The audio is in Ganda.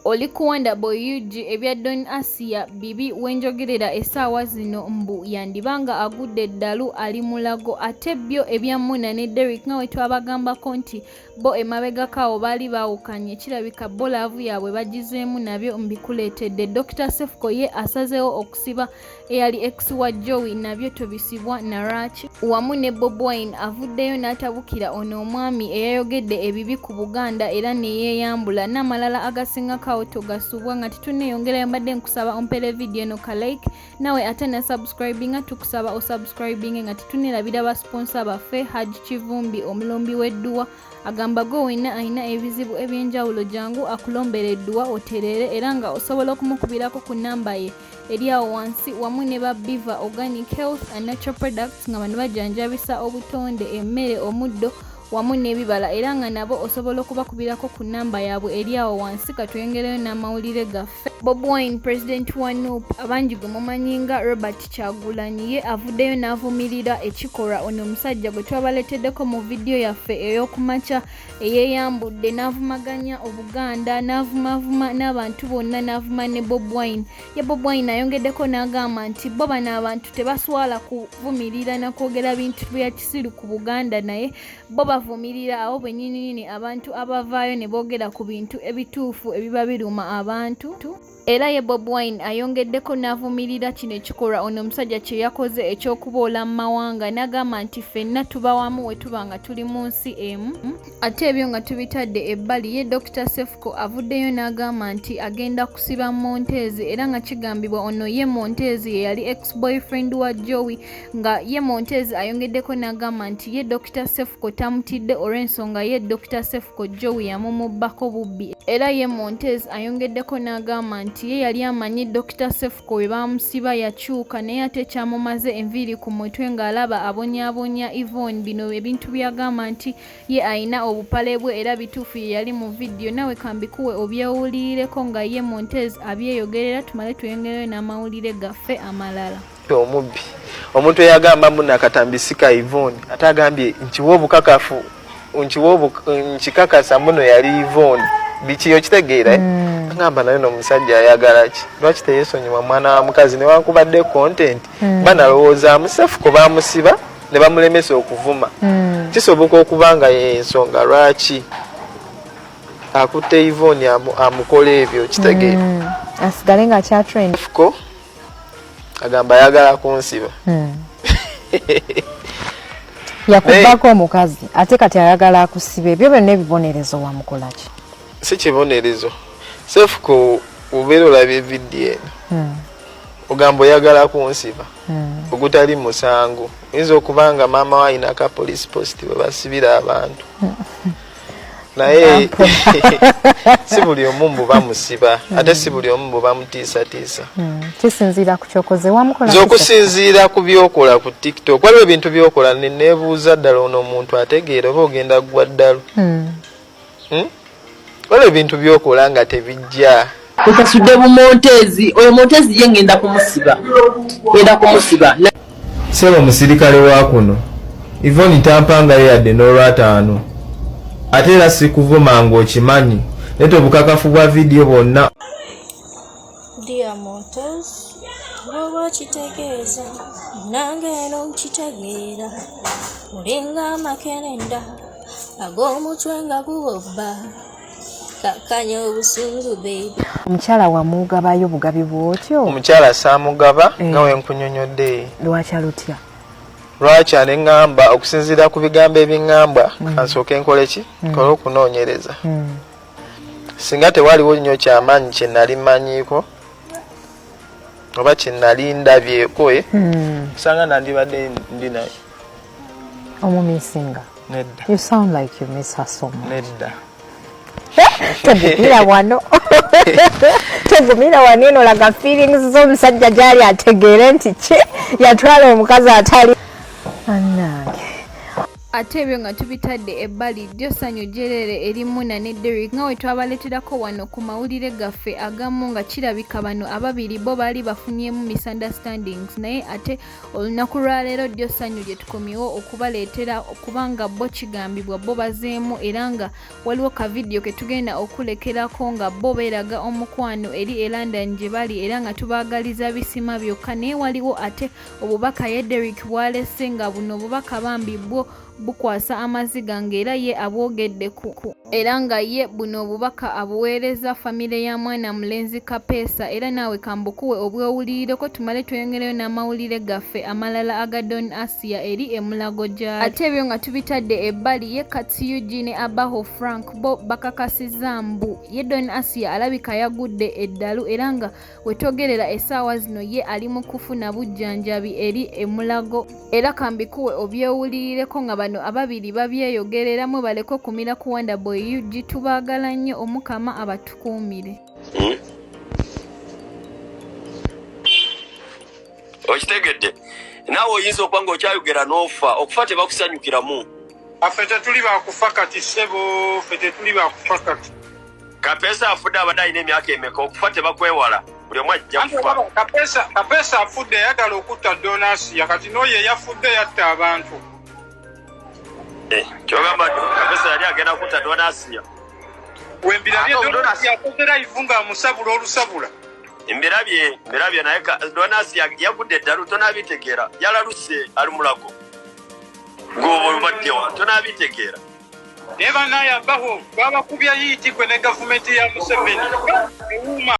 Oli kuwanda boyuji ebya Don Asiya bibi wenjogerera essaawa zino mbu yandibanga agudde eddalu ali Mulago ate byo ebya Muna ne Derrick nga we twabagambako nti bo emabegakawo baali baawukanye kirabika bo laavu yaabwe bagizeemu nabyo mbikuleetedde. Dr. Sefuko ye asazeewo okusiba eyali ex wa Joey nabyo tobisibwa naraki wamu ne Bobi Wine avuddeyo n'atabukira ono omwami eyayogedde ebibi ku Buganda era ne yeeyambula n'amalala agasinga togasubwa nga tituneeyongerayo mbadde nkusaba ompere video eno ka like nawe ate na subscribinga tukusaba osubscribing nga tituneerabira ba sponsor baffe Haji Kivumbi omulombi w'edduwa agamba go wenna alina ebizibu ebyenjawulo jangu akulombera edduwa oterere era nga osobola okumukubirako ku namba ye eri awo wansi wamu ne ba Biva Organic Health and Natural Products nga bano bajanjabisa obutonde emmere omuddo wamu n'ebibala era nga nabo osobola okubakubirako ku namba yaabwe eri awo wansi katwengereyo n'amawulire gaffe. Bobi Wine president wa NUP abangi gwe mumanyi nga Robert Kyagulanyi ye avuddeyo n'avumirira ekikolwa ono omusajja gwe twabaleeteddeko mu vidiyo yaffe ey'okumakya eyeeyambudde n'avumaganya Obuganda n'avumavuma n'abantu bonna n'avuma ne Bobi Wine. Ye Bobi Wine ayongeddeko n'agamba nti bo bano abantu tebaswala kuvumirira na kwogera bintu bya kisiru ku Buganda naye bo bavumirira abo bennyini abantu abavaayo ne boogera ku bintu ebituufu ebiba biruma abantu. Era ye Bobi Wine ayongeddeko n'avumirira kino ekikolwa ono omusajja kye yakoze eky'okuboola mu mawanga n'agamba nti ffenna tuba wamu we tuba nga tuli mu nsi emu. Ate ebyo nga tubitadde ebbali ye Dr. Sefuko avuddeyo n'agamba nti agenda kusiba Montezi era nga kigambibwa ono ye Montezi ye yali ex-boyfriend wa Joey nga ye Montezi ayongeddeko n'agamba nti ye Dr. Sefuko tamutidde olw'ensonga ye Dr. Sefuko Joey yamumubbako bubbi era ye Montezi ayongeddeko n'agamba nti ye yali amanyi Dr. Sefuko we bamusiba yakyuka naye ate kyamumaze enviiri ku mutwe ng'alaba abonyaabonya Yvonne bino ebintu byagamba nti ye ayina obupale bwe era bituufu ye yali mu vidiyo nawe kambikuwe obyewulirireko nga ye Montez abyeyogerera tumale tuyongereyo n'amawulire gaffe amalala. Omubbi omuntu eyagamba Muna katambisika Yvonne ate agambye nkiwa obukakafu nkikakasa muno yali Yvonne biki okitegeera ngamba naye n'omusajja ayagala ki lwaki teyeesonyiwa mwana wa mukazi newankubadde content banalowooza Sefuko bamusiba ne bamulemesa okuvuma kisoboka okuba nga y'ensonga lwaki akutte Yvonne amukola ebyo kitegeera asigale nga kyatrend Sefuko agamba ayagala kunsiba yakubako omukazi ate kati ayagala akusiba ebyo byonna ebibonerezo wamukola ki si kibonerezo Sefuko ubeera olabye vidiyo eno ogamba oyagala kunsiba ogutali musango oyinza okuba nga maama we ayina ka police post bwe basibira abantu naye si buli omu mbu bamusiba ate si buli omu mbu bamutiisatiisa kisinziira ku kyokoze wamukola okusinziira ku byokola ku TikTok waliwo ebintu byokola neneebuuza ddala ono omuntu ategeera oba ogenda gwa ddalu waliwo ebintu byokola nga tebijja Ukasudde bu Montezi oyo Montezi ye ngenda kumusiba sebo musirikale wa kuno Yvonne tampanga yadde n'olwataano ate era si kuvuma ng'okimanyi neto obukakafu bwa vidiyo bonna. Dear Montez bwoba kitegeeza nange n'okitegeera olinga makerenda ag'omutwe nga guwobba kakanya obusungu baby. Omukyala wamugabayo bugabi bwotyo? Omukyala saamugaba nga wenkunyonyodde. Lwaki alutya? Lwaki aneŋŋamba okusinziira ku bigambo ebiŋŋamba kansooke nkole ki kole okunoonyereza singa tewaliwo nnyo kyamaanyi kye nali mmanyiiko oba kye nali ndabyeko kusanga nandibadde ndi naye. Omumisinga? Nedda. You sound like you miss her so much. Nedda. Tegumira wano tegumira wano eno laga feelings z'omusajja gyali ategeere nti ki yatwala omukazi atali annange ate ebyo nga tubitadde ebbali ddyo ssanyu jerere erimu ne Derrick nga we twabaleeterako wano ku mawulire gaffe agamu nga kirabika bano ababiri bo baali bafunyemu misunderstandings naye ate olunaku lwaleero ddyo ssanyu lye tukomyewo okubaleetera okubanga bo kigambibwa bo bazeemu era nga waliwo ka vidiyo ke tugenda okulekerako nga bo beeraga omukwano eri e London gye bali era nga tubaagaliza bisima byokka naye waliwo ate obubaka ye Derrick bwalese nga buno obubaka bambi bwo bukwasa amaziga ng'era ye abwogedde ku era nga ye buno obubaka abuweereza famire ya mwana mulenzi Kapeesa era naawe kambukuwe obwewulirireko tumale tweyongereyo n'amawulire gaffe amalala aga Don Asiya eri Mulago gy'ali. Ate ebyo nga tubitadde ebbali ye Katsiyugi ne Abaho Frank bo bakakasizza mbu ye Don Asiya alabika yagudde eddalu era nga wetogerera essaawa zino ye ali mu kufuna bujjanjabi eri Mulago era kambikuwe obyewulirireko nga bano ababiri babyeyogereramu baleko kumira ku Wonderboy UG tubaagala nnyo omukama abatukuumire. Okitegedde naawe oyinza okuba ng'okyayogera n'ofa okufa tebakusanyukiramu. Affe tetuli bakufa kati ssebo, ffe tetuli bakufa kati. Kapeesa afudde abadde alina emyaka emeka okufa tebakwewala buli omu ajja kufa. Kapeesa afudde yagala okutta Don Asiya kati n'oyo eyafudde yatta abantu. Kyogamba Kapeesa yali agenda kutta Don Asiya. Wembirabye Don Asiya akozera ivunga amusabula olusabula. Mbirabye naye Don Asiya yagudde eddalu tonaabitegeera yalaluse ali Mulago. Ng'obaddewa tonaabitegeera. Naye bannaye Abaho babakubya yiitikwe ne gavumenti ya Museveni. Ewuuma.